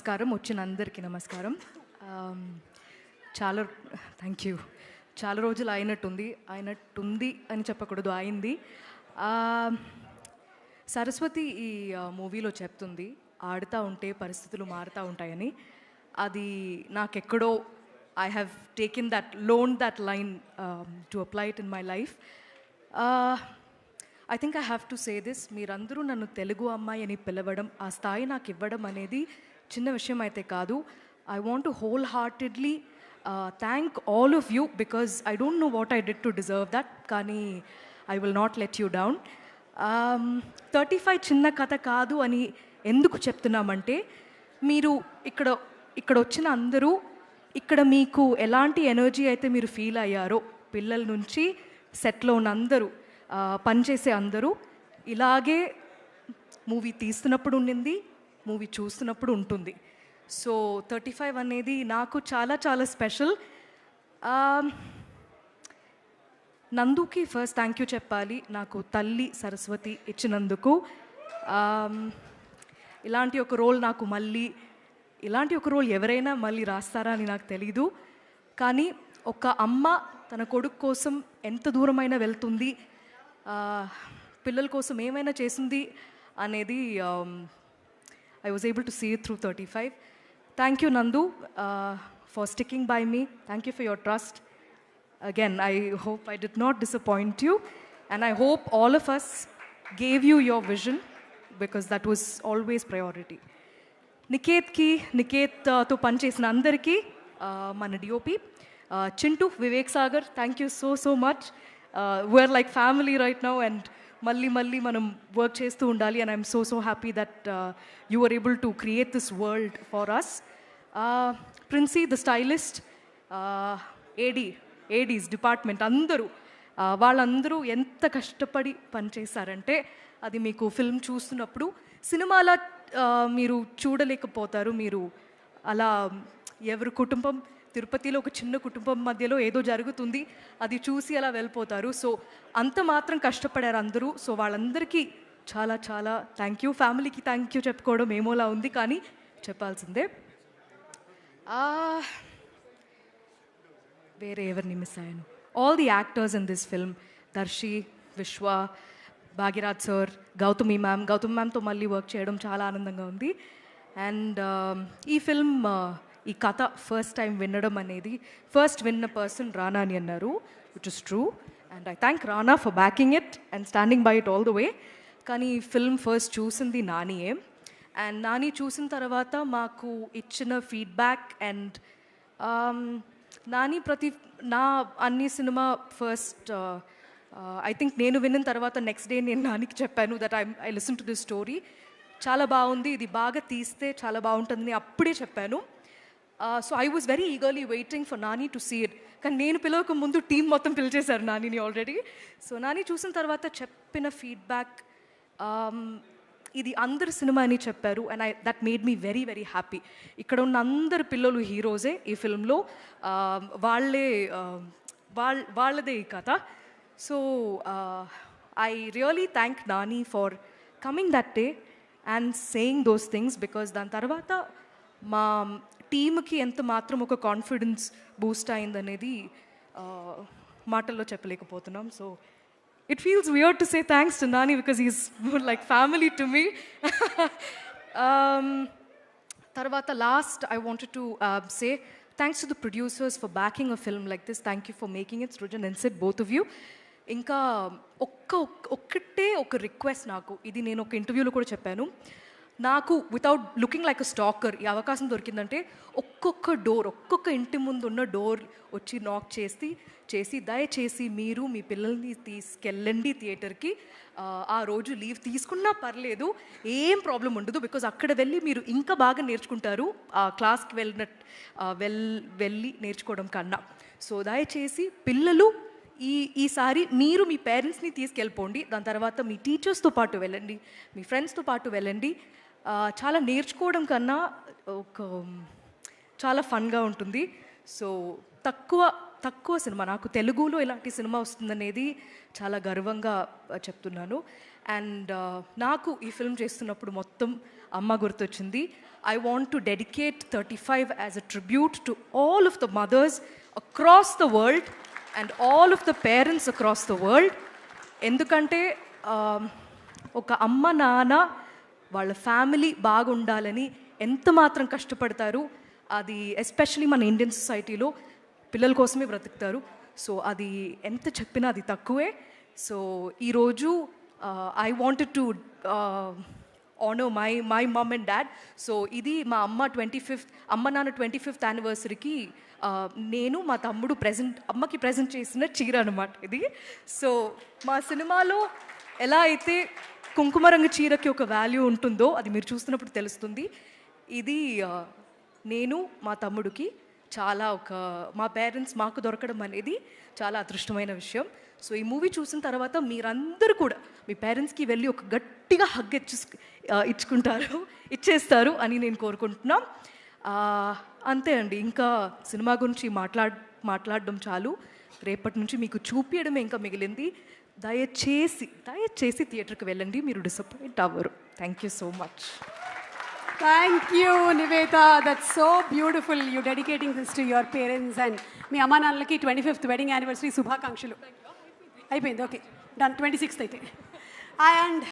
నమస్కారం. వచ్చిన అందరికీ నమస్కారం. చాలా థ్యాంక్ యూ. చాలా రోజులు అయినట్టుంది అని చెప్పకూడదు, అయింది. సరస్వతి ఈ మూవీలో చెప్తుంది, ఆడుతూ ఉంటే పరిస్థితులు మారుతూ ఉంటాయని. అది నాకెక్కడో I have taken that line to apply it in my life. I think I have to say this, మీరందరూ నన్ను తెలుగు అమ్మాయి అని పిలవడం, ఆ స్థాయి నాకు ఇవ్వడం అనేది చిన్న విషయం అయితే కాదు. I want to wholeheartedly thank all of you because I don't know what I did to deserve that, కానీ I will not let you down. 35 చిన్న కథ కాదు అని ఎందుకు చెప్తున్నామంటే, మీరు ఇక్కడ వచ్చిన అందరూ, ఇక్కడ మీకు ఎలాంటి ఎనర్జీ అయితే మీరు ఫీల్ అయ్యారో, పిల్లల నుంచి సెట్లో ఉన్న అందరూ, పనిచేసే అందరూ, ఇలాగే మూవీ తీస్తున్నప్పుడు ఉండింది, మూవీ చూస్తున్నప్పుడు ఉంటుంది. సో 35 అనేది నాకు చాలా చాలా స్పెషల్. నందుకి ఫస్ట్ థ్యాంక్ యూ చెప్పాలి, నాకు తల్లి సరస్వతి ఇచ్చినందుకు. ఇలాంటి ఒక రోల్ నాకు ఇలాంటి ఒక రోల్ ఎవరైనా మళ్ళీ రాస్తారా అని నాకు తెలీదు. కానీ ఒక అమ్మ తన కొడుకు కోసం ఎంత దూరమైనా వెళ్తుంది, పిల్లల కోసం ఏమైనా చేసింది అనేది I was able to see it through 35. Thank you, Nandu, for sticking by me. Thank you for your trust. Again, I hope I did not disappoint you, and I hope all of us gave you your vision, because that was always priority. నికేత్తో పనిచేసిన అందరికీ, మన DOP Chintu, Vivek Sagar, thank you so much. We're like family right now, and మళ్ళీ మనం work చేస్తూ ఉండాలి. And I'm so happy that you are able to create this world for us. Princy the stylist, ADs department అందరూ, వాళ్ళందరూ ఎంత కష్టపడి పనిచేశారంటే అది మీకు ఫిల్మ్ చూస్తున్నప్పుడు, సినిమాలో మీరు చూడలేకపోతారు. మీరు అలా ఎవరి కుటుంబం, తిరుపతిలో ఒక చిన్న కుటుంబం మధ్యలో ఏదో జరుగుతుంది, అది చూసి అలా వెళ్ళిపోతారు. సో అంత మాత్రం కష్టపడారు అందరూ. సో వాళ్ళందరికీ చాలా చాలా థ్యాంక్ యూ. ఫ్యామిలీకి థ్యాంక్ యూ చెప్పుకోవడం ఏమోలా ఉంది, కానీ చెప్పాల్సిందే. వేరే ఎవరిని మిస్ అయ్యాను? All the actors in this film, Darshi, Vishwa, Bhagyaraj sir, Gautami మ్యామ్తో మళ్ళీ వర్క్ చేయడం చాలా ఆనందంగా ఉంది. అండ్ ఈ ఫిల్మ్, ఈ కథ ఫస్ట్ టైం వినడం అనేది, ఫస్ట్ విన్న పర్సన్ రానా అని అన్నారు, which is true. And I thank Rana for backing it and standing by it all the way. కానీ ఈ ఫిల్మ్ ఫస్ట్ చూసింది నానియే. అండ్ నాని చూసిన తర్వాత మాకు ఇచ్చిన ఫీడ్బ్యాక్, అండ్ నాని నా అన్ని సినిమా ఫస్ట్ ఐ థింక్ నేను విన్న తర్వాత నెక్స్ట్ డే నేను నానికి చెప్పాను that I listen to this story, చాలా బాగుంది, ఇది బాగా తీస్తే చాలా బాగుంటుందని అప్పుడే చెప్పాను. So I was very eagerly waiting for Nani to see it. కానీ నేను పిలవక ముందు టీం మొత్తం పిలిచేశారు నానిని ఆల్రెడీ. సో నాని చూసిన తర్వాత చెప్పిన ఫీడ్బ్యాక్, ఇది అందరి సినిమా అని చెప్పారు. And that made me very very happy. ఇక్కడ ఉన్న అందరు పిల్లలు హీరోసే ఈ ఫిల్మ్లో, వాళ్ళదే ఈ కథ. So I really thank Nani for coming that day and saying those things, because దాని తర్వాత మా టీమ్కి ఎంత మాత్రం ఒక కాన్ఫిడెన్స్ బూస్ట్ అయిందనేది మాటల్లో చెప్పలేకపోతున్నాం. So it feels weird to say thanks to Nani because he's like family to me. Tarvata last I wanted to say thanks to the producers for backing a film like this. Thank you for making it, Srujan and Sid, both of you. ఇంకా ఒక్కటే ఒక request, నాకు ఇది నేను ఒక ఇంటర్వ్యూలో కూడా చెప్పాను, నాకు వితౌట్ లుకింగ్ లైక్ అ స్టాకర్ ఈ అవకాశం దొరికిందంటే ఒక్కొక్క ఇంటి ముందు ఉన్న డోర్ వచ్చి నాక్ చేసి దయచేసి మీరు మీ పిల్లల్ని తీసుకెళ్ళండి థియేటర్కి. ఆ రోజు లీవ్ తీసుకున్నా పర్లేదు, ఏం ప్రాబ్లం ఉండదు, బికాజ్ అక్కడ వెళ్ళి మీరు ఇంకా బాగా నేర్చుకుంటారు క్లాస్కి వెళ్ళి నేర్చుకోవడం కన్నా. సో దయచేసి పిల్లలు ఈసారి మీరు మీ పేరెంట్స్ని తీసుకెళ్ళిపోండి, దాని తర్వాత మీ టీచర్స్తో పాటు వెళ్ళండి, మీ ఫ్రెండ్స్తో పాటు వెళ్ళండి. చాలా నేర్చుకోవడం కన్నా చాలా ఫన్గా ఉంటుంది. సో తక్కువ సినిమా, నాకు తెలుగులో ఇలాంటి సినిమా వస్తుందనేది చాలా గర్వంగా చెప్తున్నాను. అండ్ నాకు ఈ ఫిల్మ్ చేస్తున్నప్పుడు మొత్తం అమ్మ గుర్తొచ్చింది. I want to dedicate 35 as a tribute to all of the mothers across the world and all of the parents across the world. ఎందుకంటే ఒక అమ్మ నాన్న వాళ్ళ ఫ్యామిలీ బాగుండాలని ఎంత మాత్రం కష్టపడతారు. అది ఎస్పెషలీ మన ఇండియన్ సొసైటీలో పిల్లల కోసమే బ్రతుకుతారు. సో అది ఎంత చెప్పినా అది తక్కువే. సో ఈరోజు I wanted to honour my mum and dad. So ఇది మా అమ్మ నాన్న 25th యానివర్సరీకి నేను మా తమ్ముడు అమ్మకి ప్రజెంట్ చేసిన చీర అనమాట ఇది. సో మా సినిమాలో ఎలా అయితే కుంకుమ రంగు చీరకి ఒక వాల్యూ ఉంటుందో అది మీరు చూస్తున్నప్పుడు తెలుస్తుంది. ఇది నేను మా తమ్ముడికి చాలా మా పేరెంట్స్ మాకు దొరకడం అనేది చాలా అదృష్టమైన విషయం. సో ఈ మూవీ చూసిన తర్వాత మీరందరూ కూడా మీ పేరెంట్స్కి వెళ్ళి ఒక గట్టిగా హగ్ ఇచ్చేస్తారు అని నేను కోరుకుంటున్నాం. అంతే అండి. ఇంకా సినిమా గురించి మాట్లాడడం చాలు. రేపటి నుంచి మీకు చూపించడమే ఇంకా మిగిలింది. దయచేసి థియేటర్కి వెళ్ళండి, మీరు డిసప్పాయింట్ అవ్వరు. Thank you so much. Thank you, Nivetha. That's so beautiful. You dedicating this to your parents and మీ అమ్మా నాన్నలకి 25th వెడ్డింగ్ యానివర్సరీ శుభాకాంక్షలు. అయిపోయింది, ఓకే, డన్. 26th అయితే. అండ్